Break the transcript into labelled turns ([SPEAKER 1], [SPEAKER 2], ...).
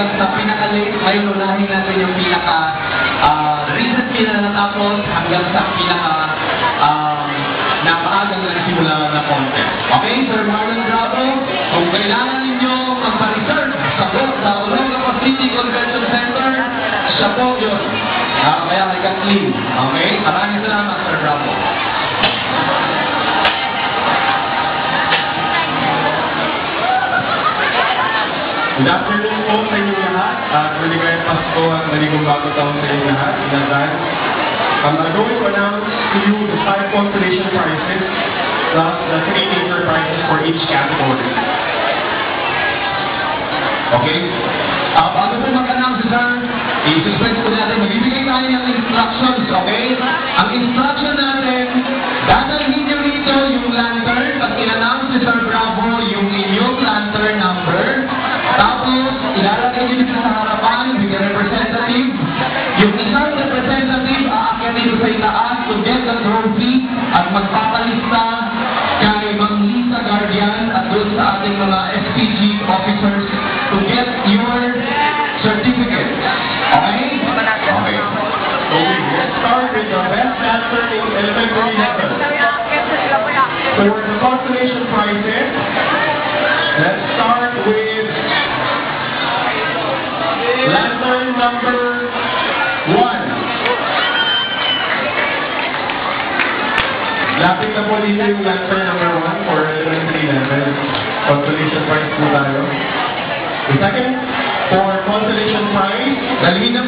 [SPEAKER 1] hanggang sa pinaka-late. Ngayon, unahin natin yung recently na natapos hanggang sa napaagang nagsimula na content. Okay, Sir Marlon Bravo, kung kailangan ninyo magpa-reserve sa Olongapo City Convention Center, siya po yun. Kaya kay Kathleen. Okay, maraming salamat, Sir Bravo.
[SPEAKER 2] Good afternoon po sa inyong lahat. Maligayang Pasko at maligong bagong taon sa inyong lahat in advance. I'm going to announce to you the 5 consolation prizes plus the 3 major prizes for each category.
[SPEAKER 1] Okay? Bago po mag-announce, sir, i-suspense po natin. Magbibigay tayo ng instructions, okay? Ang instruction natin, dadalhin nyo rito yung lantern. Pag in-announce ni Sir Bravo yung inyong lantern number, tapos ilalagay nyo dito sa harapan with the representative. Yung isang representative aakyat dito sa itaas to get the trophy at magpapalista kay Ma'am Lisa Guardian at doon sa ating mga SPG officers to get your certificate. Okay? Okay.
[SPEAKER 2] So let's start with the best dancer in elementary level. For the consolation prizes, let's start with lantern number 1. Lapit na po dito yung lantern number 1 for elementary level. Consolation prize po tayo. The second, for consolation prize, dalhin na